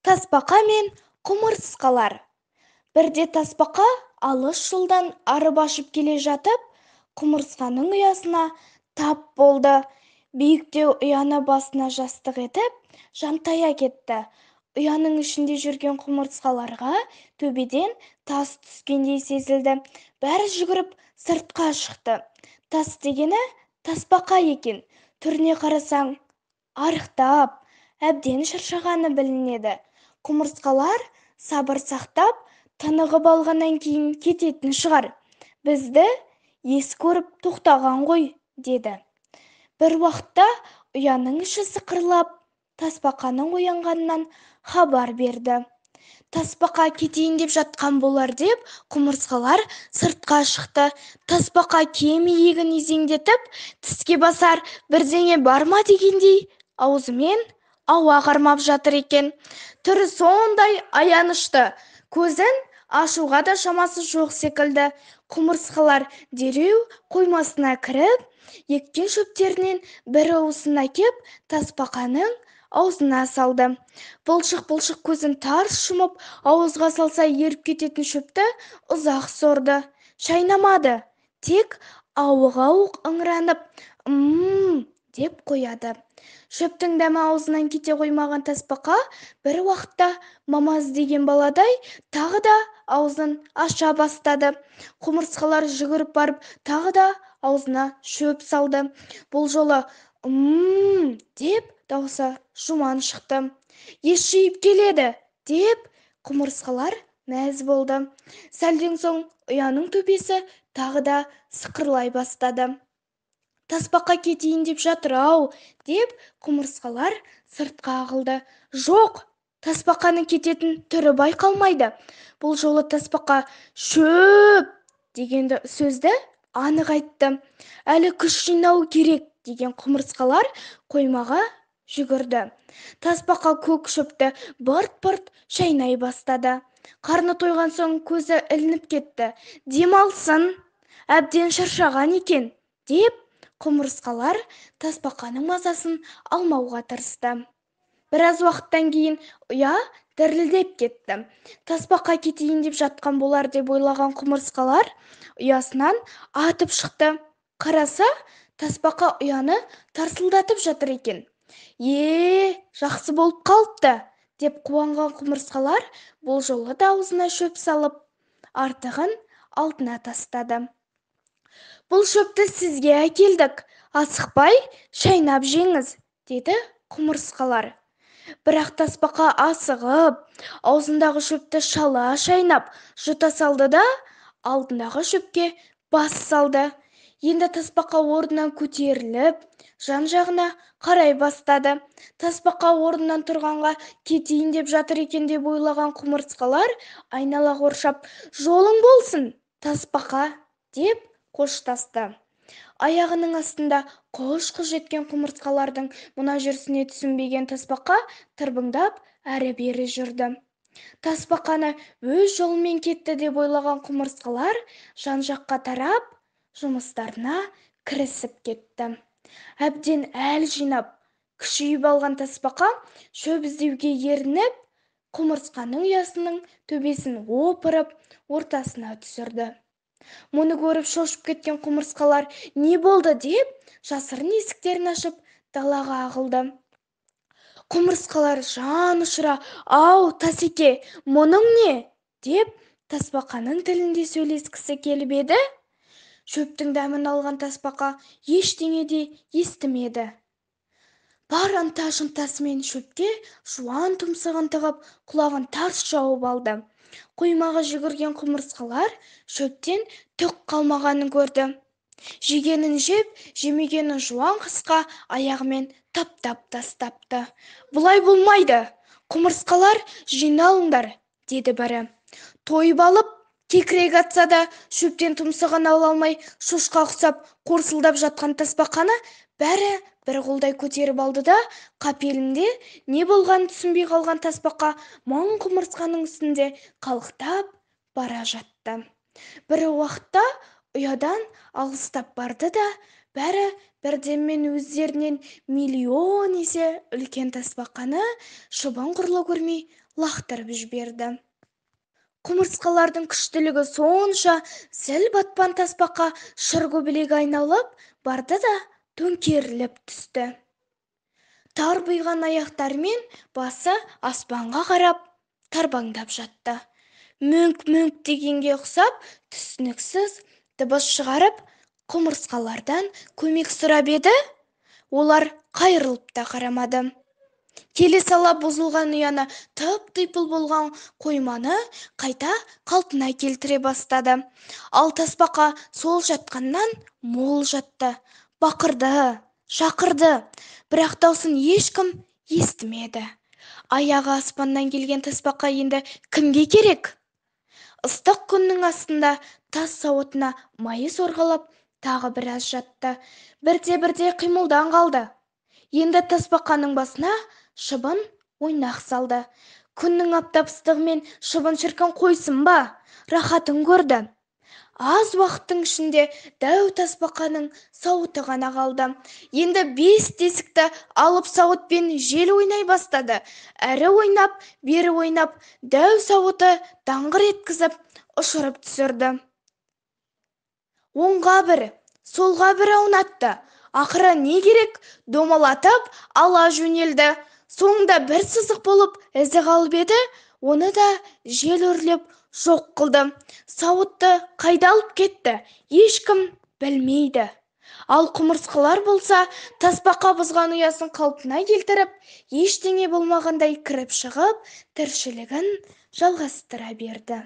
Тасбақа мен құмырсқалар. Бірде тасбақа алыс жолдан арып ашып келе жатып, құмырсқаның ұясына тап болды. Биіктеу ұяны басына жастық етіп, жантая кетті. Ұяның ішінде жүрген құмырсқаларға төбеден тас түскендей сезілді. Бәрі жүгіріп сыртқа шықты. Тас дегені тасбақа екен. Түріне қарасаң, арықтап, әбден шаршағаны білінеді. Құмырсқалар сабыр сақтап, тынығып алғаннан кейін кететін шығар. Бізді ес көріп тоқтаған ғой, деді. Бір уақытта ұяның іші сықырлап, тасбақаның оянғанынан хабар берді. Тасбақа кетейін деп жатқан болар деп, құмырсқалар сыртқа шықты. Тасбақа киім иегін изеңдетіп, тіске басар бірдеңе бар ма дегендей, аузымен ауа қармап жатыр екен. Түрі сондай аянышты, көзін ашуға да шамасы жоқ секілді. Құмырсқалар дереу қоймасына кіріп, еккен шөптерінен бір уысын әкеп тасбақаның аузына салды. Бұлшық-бұлшық көзін тарс жұмып, ауызға салса еріп кететін шөпті ұзақ сорды. Шайнамады, тек ауық-ауық ыңыранып, деп қояды. Шөптің дәмі аузынан кете қоймаған тасбақа бір уақытта мама іздеген баладай тағы да аузын аша бастады. Құмырсқалар жүгіріп барып тағы да аузына шөп салды. Бұл жолы деп даусы жуман шықты. Ес жиып келеді, деп құмырсқалар мәз болды. Сәлден соң ұяның төбесі тағы да сықырлай бастады. Тасбақа кетейін деп жатыр-ау, деп құмырсқалар сыртқа ағылды. Жоқ, тасбақаның кететін түрі байқалмайды. Бұл жолы тасбақа шөп деген сөзді анық айтты. Әлі күш жинау керек, деген құмырсқалар қоймаға жүгірді. Тасбақа көк шөпті бырт-бырт шайнай бастады. Қарны тойған соң көзі ілініп кетті. Демалсын, әбден шаршаған екен, деп құмырсқалар тасбақаның мазасын алмауға тырысты. Біраз уақыттан кейін ұя дірілдеп кетті. Тасбақа кетейін деп жатқан болар деп ойлаған құмырсқалар ұясынан атып шықты. Қараса, тасбақа ұяны тарсылдатып жатыр екен. Жақсы болып қалыпты, деп қуанған құмырсқалар бұл жолы да аузына шөп салып, артығын алдына тастады. Бұл шөпті сізге әкелдік, асықпай шайнап жеңіз, деді құмырсқалар. Бірақ тасбақа асығып, аузындағы шөпті шала шайнап жұта салды да, алдындағы шөпке бас салды. Енді тасбақа орнынан көтеріліп, жан-жағына қарай бастады. Тасбақа орнынан тұрғанға кетейін деп жатыр екен деп ойлаған құмырсқалар айнала қоршап, жолың болсын, тасбақа, деп қоштасты. Аяғының астында құж-құж еткен құмырсқалардың мына жүрісіне түсінбеген тасбақа тырбыңдап әрі-бері жүрді. Тасбақаны өз жолымен кетті деп ойлаған құмырсқалар жан-жаққа тарап, жұмыстарына кірісіп кетті. Әбден әл жинап, күшейіп алған тасбақа шөп іздеуге ерініп, құмырсқаның ұясының төбесін опырып, ортасына түсірді. Мұны көріп шошып кеткен құмырсқалар не болды деп, жасырын есіктерін ашып, далаға ағылды. Құмырсқалар жан ұшыра, ау, Тасеке, мұның не? деп, тасбақаның тілінде сөйлескісі келіп еді. Шөптің дәмін алған тасбақа ештеңе де естімеді. Бар ынта-шынтасымен шөпке жуан тұмсығын тығып, құлағын тарс жауып алды. Қоймаға жүгірген құмырсқалар шөптен түк қалмағанын көрді. Жегенін жеп, жемегенін жуан қысқа аяғымен таптап тастапты. Бұлай болмайды, құмырсқалар, жиналыңдар, деді бірі. Тойып алып, кекірек атса да шөптен тұмсығын ала алмай, шошқа ұқсап қорсылдап жатқан тасбақаны бәрі бір қолдай көтеріп алды да, қапелімде не болғанын түсінбей қалған тасбақа мың құмырсқаның үстінде қалықтап бара жатты. Бір уақытта ұядан алыстап барды да, бәрі бірденмен өздерінен миллион есе үлкен тасбақаны шыбын құрлы көрмей лақтырып жіберді. Құмырсқалардың күштілігі сонша зіл батпан тасбақа шыр көбелек айналып барды да төңкеріліп түсті. Тарбиған аяқтарымен басы аспанға қарап тарбаңдап жатты. Мөңк-мөңк дегенге ұқсап түсініксіз дыбыс шығарып құмырсқалардан көмек сұрап еді, олар қайырылып та қарамады. Келе сала бұзылған ұяны тып-типыл болған қойманы қайта қалпына келтіре бастады. Ал тасбақа сол жатқаннан мол жатты, бақырды, шақырды, бірақ даусын ешкім естімеді. Аяғы аспаннан келген тасбақа енді кімге керек? Ыстық күннің астында тас сауытына майы сорғалап тағы біраз жатты. Бірте-бірте қимылдан қалды. Енді тасбақаның басына шыбын ойнақ салды. Күннің аптап ыстығымен шыбын шіркін қойсын ба, рахатын көрді. Аз уақыттың ішінде дәу тасбақаның сауыты ғана қалды. Енді 5 тесікті алып сауытпен жел ойнай бастады. Әрі ойнап, бері ойнап, дәу сауыты даңғыр еткізіп ұшырып түсірді. Оңға бір, солға бір аунатты. Ақыры не керек, домалатып ала жөнелді. Соңында бір сызық болып ізі қалып еді, оны да жел үрлеп жоқ қылды. Сауытты қайда алып кетті, ешкім білмейді. Ал құмырсқалар болса, тасбақа бұзған ұясын қалпына келтіріп, ештеңе болмағандай кіріп шығып, тіршілігін жалғастыра берді.